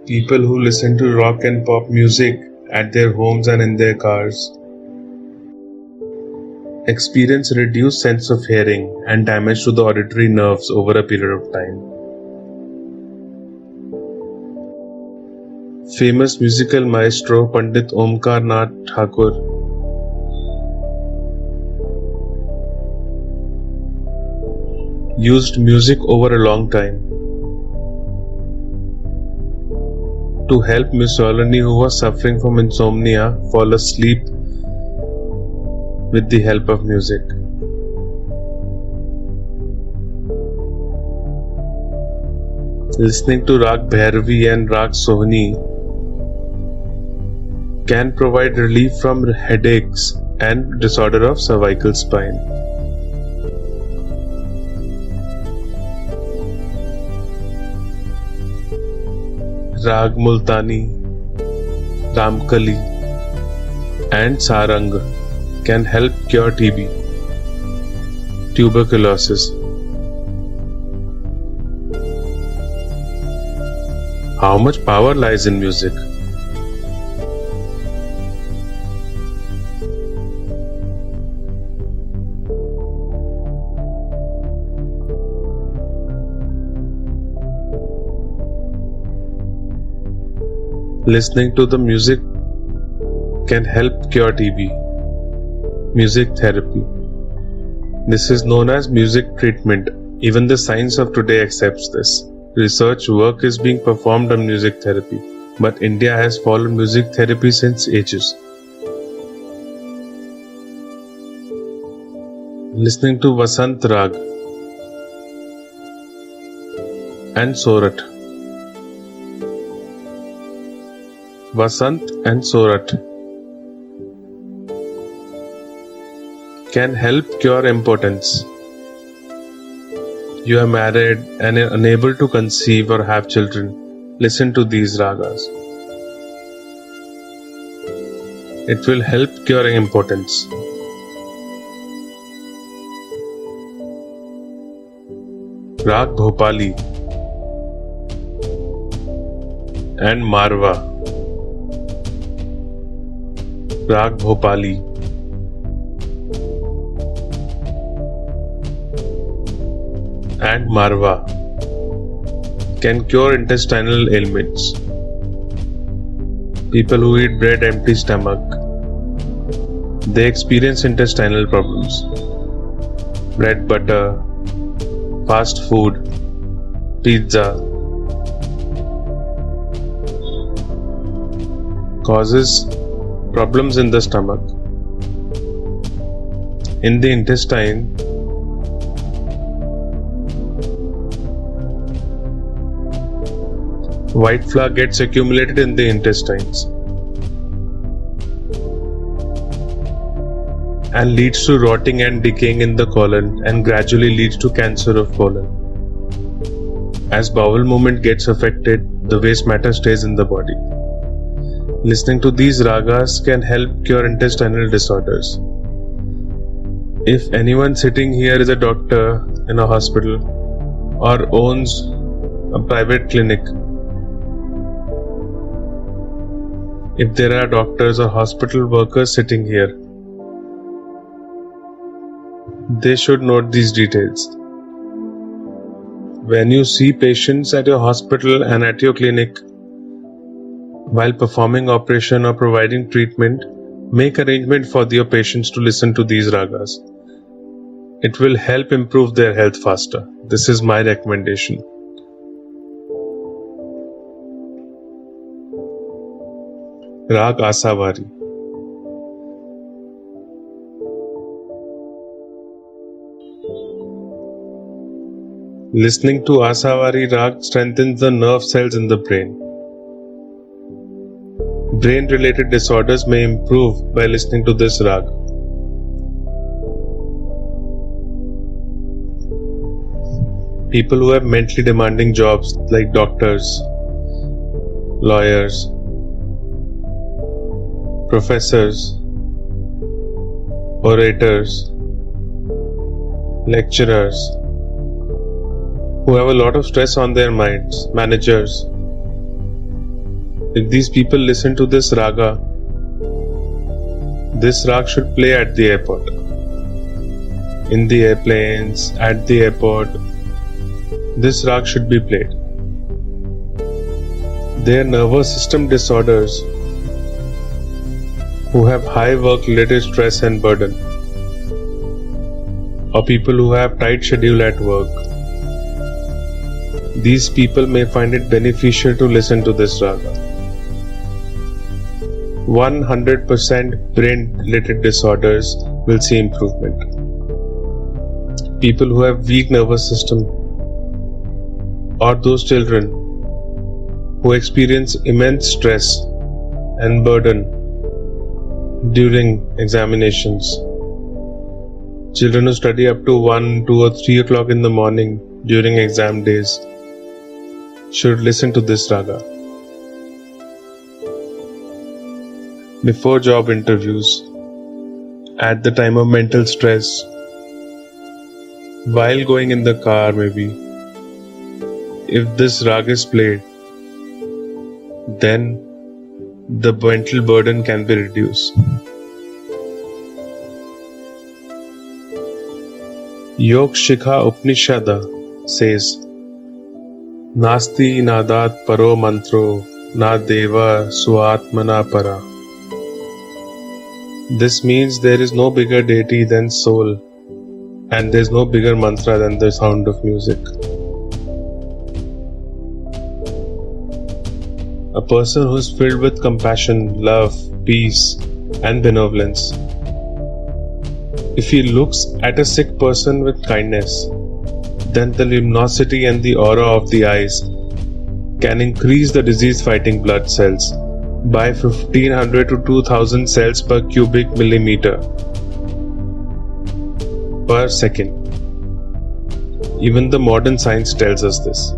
People who listen to rock and pop music at their homes and in their cars experience reduced sense of hearing and damage to the auditory nerves over a period of time. Famous musical maestro Pandit Omkar Nath Thakur used music over a long time to help Mussolini, who was suffering from insomnia, fall asleep with the help of music. Listening to Rag Bhairavi and Rag Sohni can provide relief from headaches and disorder of cervical spine. Rag Multani, Ramkali and Sarang can help cure TB, tuberculosis. How much power lies in music? Listening to the music can help cure TB. Music therapy. This is known as music treatment. Even the science of today accepts this. Research work is being performed on music therapy, but India has followed music therapy since ages. Listening to Vasant Rag and Sorat. Vasant and Sorat can help cure impotence. You are married and unable to conceive or have children. Listen to these ragas. It will help cure impotence. Rag Bhopali and Marwa. Rag Bhopali and Marwa can cure intestinal ailments. People who eat bread empty stomach, they experience intestinal problems. Bread, butter, fast food, pizza causes problems in the stomach. In the intestine, white flour gets accumulated in the intestines and leads to rotting and decaying in the colon and gradually leads to cancer of colon. As bowel movement gets affected, the waste matter stays in the body. Listening to these ragas can help cure intestinal disorders. If anyone sitting here is a doctor in a hospital or owns a private clinic, if there are doctors or hospital workers sitting here, they should note these details. When you see patients at your hospital and at your clinic, while performing operation or providing treatment, make arrangement for your patients to listen to these ragas. It will help improve their health faster. This is my recommendation. Rag Asavari. Listening to Asavari Rag strengthens the nerve cells in the brain. Brain-related disorders may improve by listening to this rag. People who have mentally demanding jobs like doctors, lawyers, professors, orators, lecturers, who have a lot of stress on their minds, managers, If these people listen to this raga, this rag should play at the airport, in the airplanes, at the airport. This rag should be played. Their nervous system disorders who have high work-related stress and burden, or people who have tight schedule at work, these people may find it beneficial to listen to this raga. 100% brain-related disorders will see improvement. People who have weak nervous system, or those children who experience immense stress and burden during examinations, children who study up to 1, 2 or 3 o'clock in the morning during exam days should listen to this raga. Before job interviews, at the time of mental stress, while going in the car maybe, if this rag is played, then the mental burden can be reduced. Yog Shikha Upanishada says, Nasti nadat paro mantro na deva suatmana para. This means there is no bigger deity than soul, and there is no bigger mantra than the sound of music. A person who is filled with compassion, love, peace, and benevolence, if he looks at a sick person with kindness, then the luminosity and the aura of the eyes can increase the disease-fighting blood cells by 1500 to 2000 cells per cubic millimeter per second. Even the modern science tells us this.